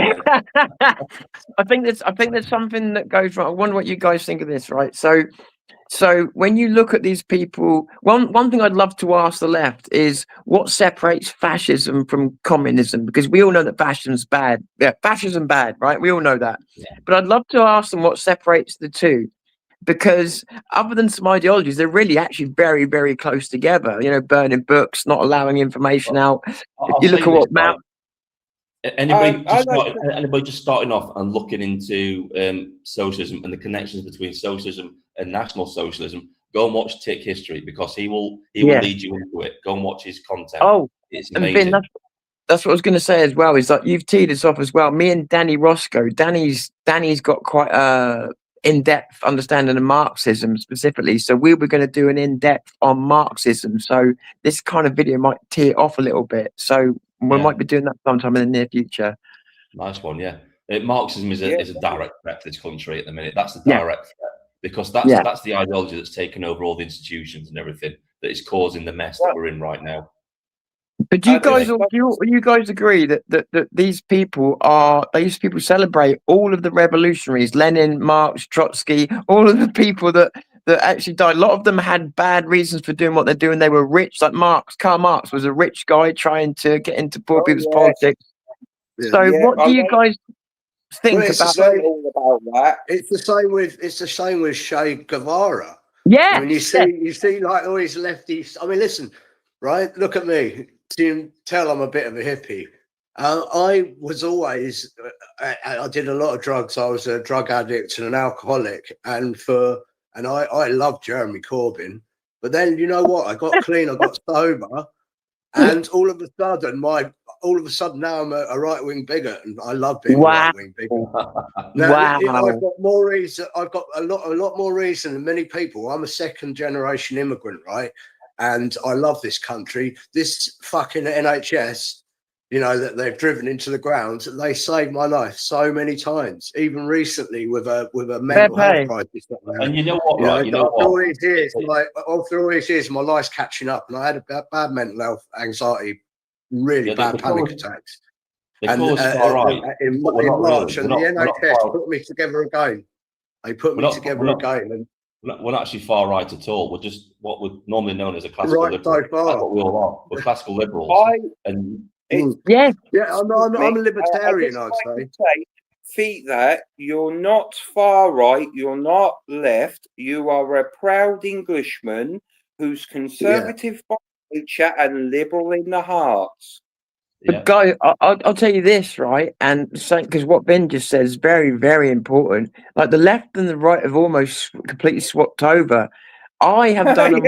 I think there's something that goes wrong. I wonder what you guys think of this, right? So when you look at these people, one thing I'd love to ask the left is what separates fascism from communism? Because we all know that fascism's bad. Yeah, fascism bad, right? We all know that. Yeah. But I'd love to ask them what separates the two. Because other than some ideologies, they're really actually very, very close together. You know, burning books, not allowing information out. If you look at what Mao. Anybody just starting off and looking into socialism and the connections between socialism and National Socialism, go and watch Tick History, because he will lead you into it. Go and watch his content. Oh, it's amazing. Ben, that's what I was going to say as well. Is that you've teed us off as well. Me and Danny Roscoe. Danny's got quite in-depth understanding of Marxism specifically, so we were going to do an in-depth on Marxism, so this kind of video might tee it off a little bit, so we might be doing that sometime in the near future. Nice one. Marxism is a direct threat to this country at the minute. That's the direct threat, because that's the ideology that's taken over all the institutions and everything, that is causing the mess that we're in right now. But do you guys agree that these people celebrate all of the revolutionaries, Lenin, Marx, Trotsky, all of the people that actually died? A lot of them had bad reasons for doing what they're doing. They were rich, like Karl Marx was a rich guy trying to get into poor people's politics. Yeah. So what do you guys think about that? It's the same with Che Guevara. Yeah. I mean, you see like all these lefties. I mean, listen, right? Look at me. You can tell I'm a bit of a hippie. I was always, I did a lot of drugs. I was a drug addict and an alcoholic, and I loved Jeremy Corbyn. But then, you know what? I got clean. I got sober, and all of a sudden now I'm a right-wing bigot, and I love being a right-wing bigot. Now, I've got more reason. I've got a lot more reason than many people. I'm a second-generation immigrant, right? And I love this country. This fucking NHS, you know, that they've driven into the ground, they saved my life so many times, even recently with a mental health crisis. And you know what, right? After all these years, my life's catching up, and I had a bad mental health, anxiety, really bad panic attacks. In March, and the NHS put me together again. They put me together again. And we're not actually far right at all. We're just what we're normally known as a classical liberal. So far. That's what we all are. We're classical liberals. I'm a libertarian, I'd say. That you're not far right, you're not left. You are a proud Englishman who's conservative by nature and liberal in the heart. But guy, I'll tell you this, right? And because what Ben just said is very, very important. Like the left and the right have almost completely swapped over. I have done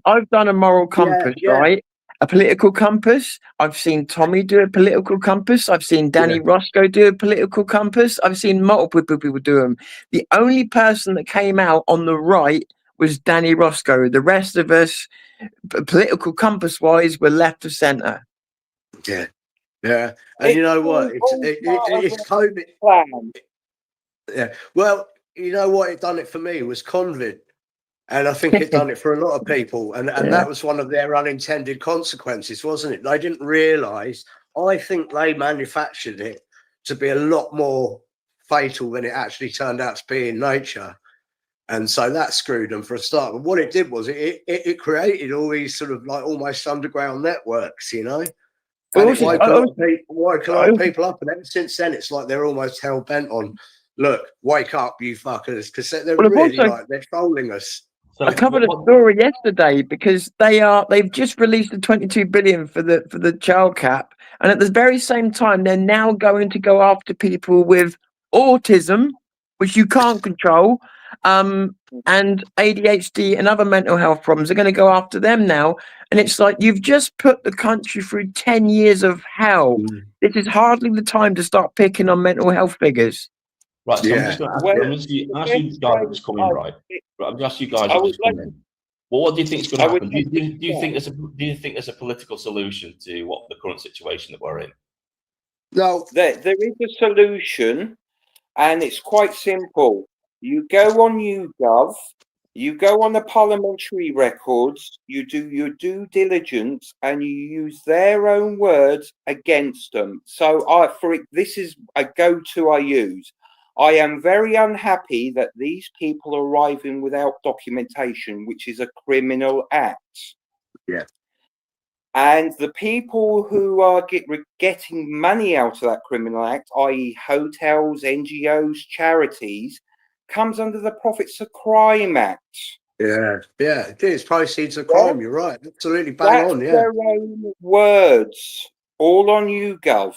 I've done a moral compass, right? A political compass. I've seen Tommy do a political compass. I've seen Danny Roscoe do a political compass. I've seen multiple people do them. The only person that came out on the right was Danny Roscoe. The rest of us, political compass-wise, were left of centre. Yeah, and you know what? It's COVID. Yeah, well, you know what? It done it for me was COVID, and I think it done it for a lot of people, and that was one of their unintended consequences, wasn't it? They didn't realise. I think they manufactured it to be a lot more fatal than it actually turned out to be in nature. And so that screwed them for a start. But what it did was it created all these sort of like almost underground networks, you know. Well, And it also, woke a lot of people up. And ever since then, it's like they're almost hell bent on, look, wake up, you fuckers, because they're well, really also, like they're trolling us. So I covered a story yesterday because they've just released the 22 billion for the child cap, and at the very same time they're now going to go after people with autism, which you can't control, and ADHD and other mental health problems. They're going to go after them now, and it's like you've just put the country through 10 years of hell. This is hardly the time to start picking on mental health figures. Right, so I'm Yeah. just going to ask, Well, I'm just going to ask you guys what's coming, right? Right, I'm going to ask you guys I what's would like- coming. Well, what do you think is going I to would happen? like Do you think there's a political solution to what the current situation that we're in? No, there is a solution, and it's quite simple. You go on YouGov, you go on the parliamentary records, you do your due diligence, and you use their own words against them. So this is a go-to I use. I am very unhappy that these people are arriving without documentation, which is a criminal act. Yeah. And the people who are getting money out of that criminal act, i.e. hotels, NGOs, charities, comes under the Profits of Crime Act. yeah, it is proceeds of crime. You're right, absolutely bang That's on. Yeah, their own words, all on YouGov.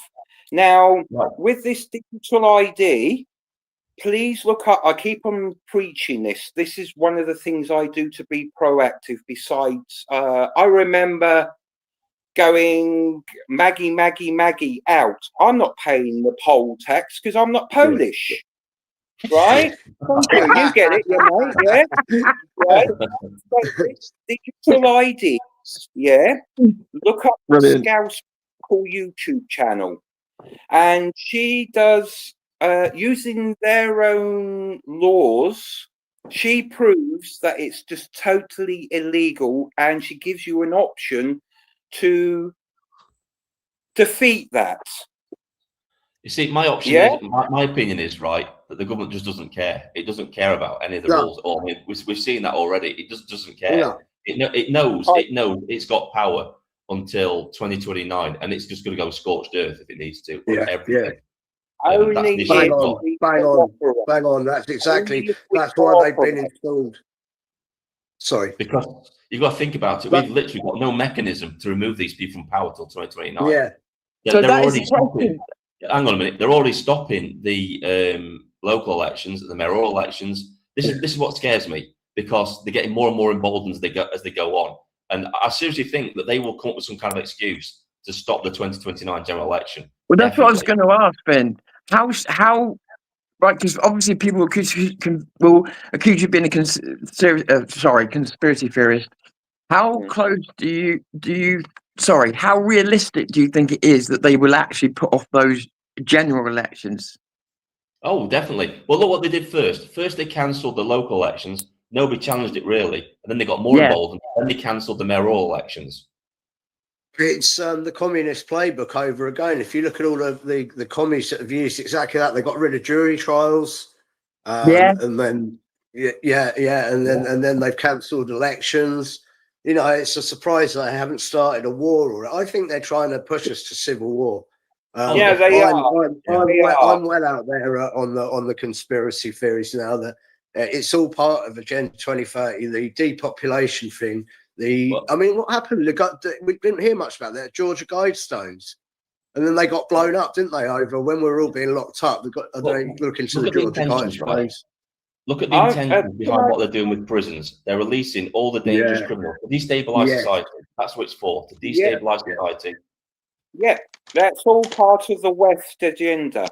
Now, Right. with this digital ID, please look up. I keep on preaching this. This is one of the things I do to be proactive. Besides, I remember going Maggie out. I'm not paying the poll tax because I'm not Polish. Right? Thank you. You get it, you mate. Yeah. Right. So this digital ID. Yeah. Look up the Brilliant. Scouse YouTube channel, and she does using their own laws. She proves that it's just totally illegal, and she gives you an option to defeat that. You see, my option Yeah. is, my opinion is, right, that the government just doesn't care. It doesn't care about any of the No. rules. Or, I mean, we've seen that already. It just doesn't care. No. It knows it's got power until 2029, and it's just going to go scorched earth if it needs to. Yeah, everything. Only that's the if bang issue. on, we bang on, cooperate. bang on. That's exactly. Only if we That's why they've been cooperate. installed. Sorry. Because you've got to think about it. We've literally got no mechanism to remove these people from power till 2029. Yeah. So They're that is already the stopping. question. Hang on a minute. They're already stopping the local elections, the mayoral elections. This is what scares me, because they're getting more and more emboldened as they go on. And I seriously think that they will come up with some kind of excuse to stop the 2029 general election. Well, that's what I was Definitely. going to ask, Ben. How right? Because obviously people will accuse you of being a conspiracy theorist. How close do you? Sorry, how realistic do you think it is that they will actually put off those general elections? Oh, definitely. Well, look what they did first. First, they cancelled the local elections. Nobody challenged it really, and then they got more emboldened. Then they cancelled the mayoral elections. It's the communist playbook over again. If you look at all of the communists that have used exactly that, they got rid of jury trials, and then and then they've cancelled elections. You know, it's a surprise they haven't started a war. Or I think they're trying to push us to civil war. Yeah, they are. I'm well out there on the conspiracy theories now. That it's all part of Agenda 2030, the depopulation thing. I mean, what happened? We didn't hear much about that. Georgia Guidestones, and then they got blown up, didn't they? Over when we were all being locked up. They look into the Georgia Guidestones. Look at the intentions behind what they're doing with prisons. They're releasing all the dangerous criminals to destabilise society. That's what it's for, to destabilise society. Yeah, that's all part of the West agenda.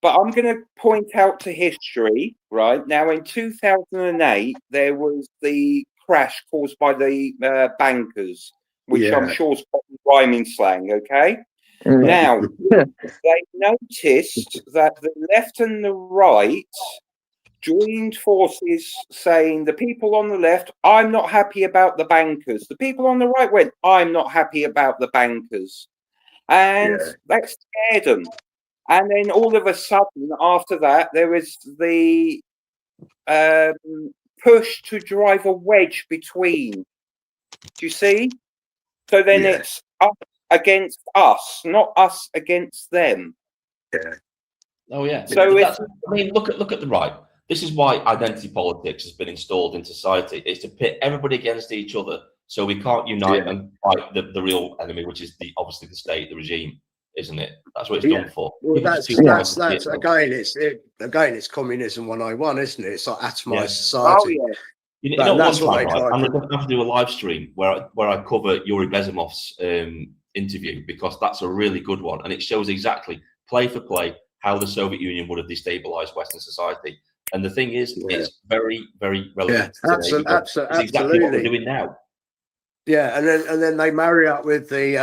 But I'm going to point out to history, right? Now, in 2008, there was the crash caused by the bankers, which I'm sure is rhyming slang, okay? Now, they noticed that the left and the right joined forces, saying the people on the left, I'm not happy about the bankers. The people on the right went, I'm not happy about the bankers. And that scared them. And then all of a sudden, after that, there was the push to drive a wedge between. Do you see? So then Yeah. it's us against us, not us against them. Yeah. Oh yeah. So I mean, look at the right. This is why identity politics has been installed in society. It's to pit everybody against each other, so we can't unite and fight the real enemy, which is obviously the state, the regime, isn't it? That's what it's done for. Well, People just that's too wise to see it, though. again, it's communism 101, isn't it? It's like atomized Yeah. society. Oh yeah. You But know, that's one what time, they right, try I'm to- going to have to do a live stream where I cover Yuri Bezimov's interview, because that's a really good one, and it shows exactly play for play how the Soviet Union would have destabilized Western society. And the thing is, it's very, very relevant today. It's exactly what we're doing now. Yeah, and then they marry up with the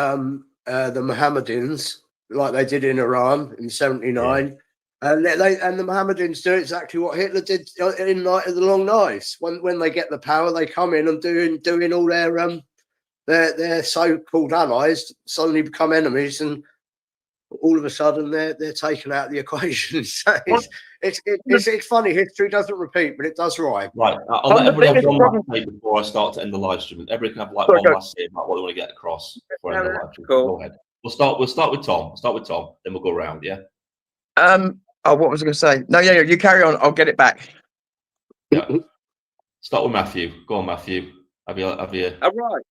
Mohammedans, like they did in Iran in '79, and the Mohammedans do exactly what Hitler did in Night of the Long Knives. When they get the power, they come in and doing all their so-called allies suddenly become enemies, and all of a sudden they're taken out of the equation. So it's funny. History doesn't repeat, but it does rhyme. Right, I'll let everybody have one last say before I start to end the live stream. Everybody can have like one last say about what they want to get across before I end the live stream. Cool. Go ahead. We'll start with Tom. We'll start with Tom, then we'll go around. Yeah. Oh, what was I going to say? No, yeah, you carry on. I'll get it back. Yeah. Start with Matthew. Go on, Matthew. Have you? All right.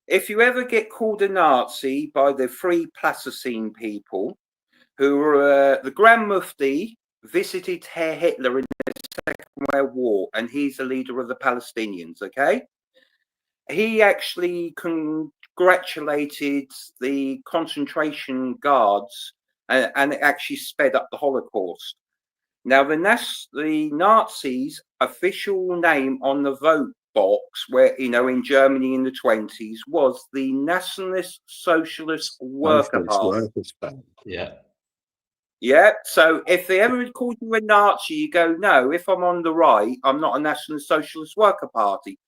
If you ever get called a Nazi by the Free Plasticine people, who were the Grand Mufti visited Hitler in the Second World War, and he's the leader of the Palestinians, okay? He actually congratulated the concentration guards, and it actually sped up the Holocaust. Now, the Nazis' official name on the vote box, where, in Germany in the 1920s, was the Nationalist Socialist Worker Party. Yeah. Yeah, so if they ever called you a Nazi, you go, no, if I'm on the right, I'm not a National Socialist Worker Party.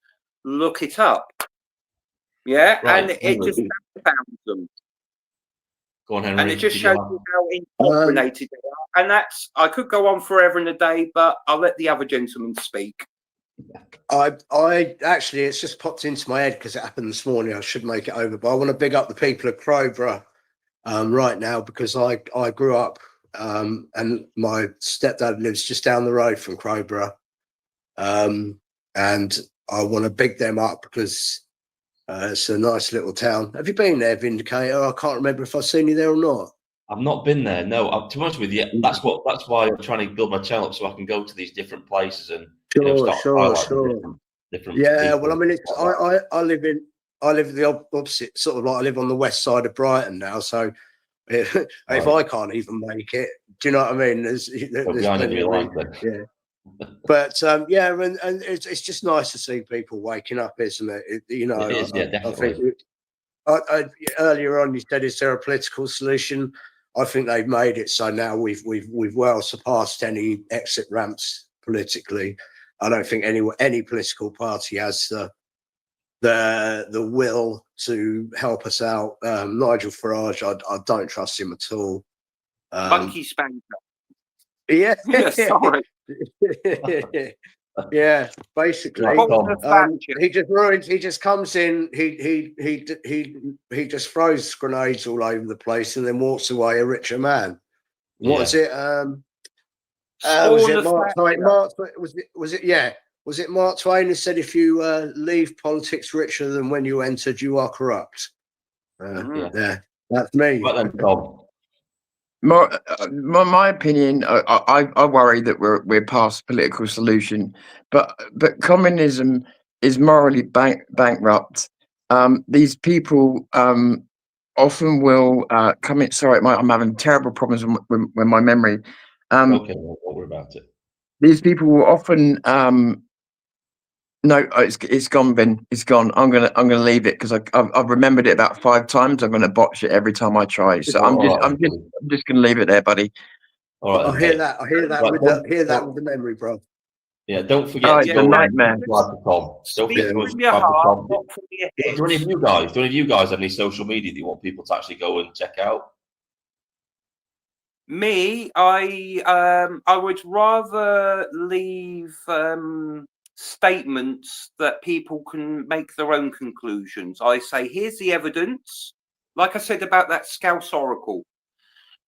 Look it up. Yeah, Right, and it just found them. Go on, Henry. And it just shows you how indoctrinated they are. And I could go on forever and a day, but I'll let the other gentleman speak. I actually, it's just popped into my head because it happened this morning. I should make it over, but I want to big up the people of Crowborough right now, because I grew up and my stepdad lives just down the road from Crowborough, and I want to big them up because it's a nice little town. Have you been there, Vindicator? I can't remember if I've seen you there or not. I've not been there. No, to be honest with you, that's why I'm trying to build my channel up, so I can go to these different places and Sure. different Yeah, people. well, I mean, I live the opposite, sort of like I live on the west side of Brighton now. So if I can't even make it, do you know what I mean? There's plenty of yeah. But yeah, and it's just nice to see people waking up, isn't it? It is, yeah, definitely. I think earlier on you said, is there a political solution? I think they've made it so now we've well surpassed any exit ramps politically. I don't think any political party has the will to help us out. Nigel Farage, I don't trust him at all. Monkey spanker. Yeah, sorry. Yeah, basically, he just ruins. He just comes in. He just throws grenades all over the place and then walks away a richer man. What was it? Was it Mark Twain? Was it Mark Twain who said, "If you leave politics richer than when you entered, you are corrupt"? Yeah, that's me. Right then, Tom. My opinion, I worry that we're past political solution, but communism is morally bankrupt. These people often will come in. Sorry, I'm having terrible problems with my memory. Okay, don't worry about it. These people will often no, it's gone, Ben. It's gone. I'm gonna leave it because I've remembered it about 5 times. I'm gonna botch it every time I try. So I'm just gonna leave it there, buddy. All right. I hear that with the memory, bro. Yeah, don't forget to go go nightmare. Tom. Don't forget to go subscribe to Tom. Do any of you guys have any social media that you want people to actually go and check out? Me, I would rather leave statements that people can make their own conclusions. I say, here's the evidence. Like I said about that Scouse Oracle,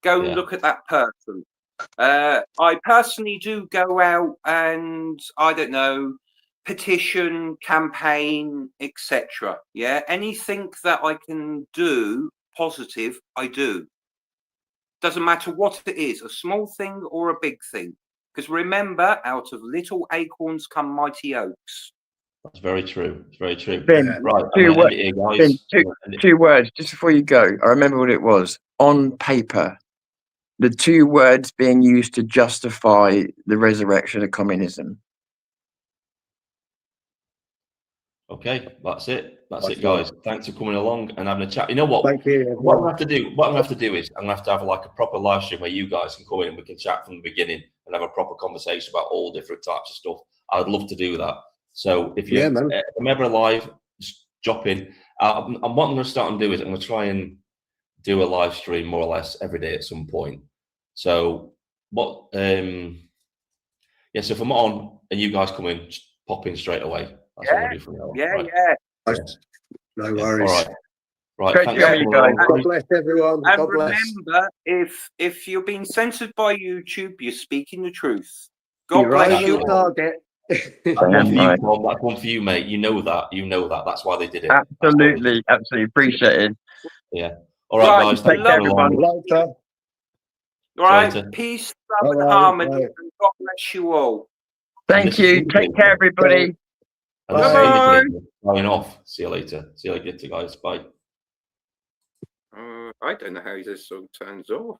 go and look at that person. I personally do go out and, I don't know, petition, campaign, etc. Yeah, anything that I can do positive, I do. Doesn't matter what it is, a small thing or a big thing. Because remember, out of little acorns come mighty oaks. That's very true. It's very true. Ben, Right, two, I'm here, guys. Ben, two words just before you go. I remember what it was. On paper, the two words being used to justify the resurrection of communism. Okay, that's it. That's it, guys. Thanks for coming along and having a chat. You know what? Thank you. What I'm gonna have to do. What I'm gonna have to do is I'm gonna have to have like a proper live stream where you guys can come in and we can chat from the beginning and have a proper conversation about all different types of stuff. I'd love to do that. So if you, if I'm ever alive, just drop in. And what I'm gonna start and do is I'm gonna try and do a live stream more or less every day at some point. So what? Yeah. So if I'm on and you guys come in, just pop in straight away. That's what we'll do from now on. Yeah. No worries. All right. Right. Great Thanks to meet you guys. God bless everyone. And God bless. remember, if you're being censored by YouTube, you're speaking the truth. God You're right bless on you. the target. That's one for you, Paul. That's one for you, mate. You know that. You know that. That's why they did it. Absolutely, absolutely appreciate it. Yeah. All right, guys. Take care, everyone. Later. All right. Later. Peace, love, and harmony. And God bless you all. Thank you. Take care, everybody. And this Bye. is signing off. See you later. See you later, guys. Bye. I don't know how this song turns off.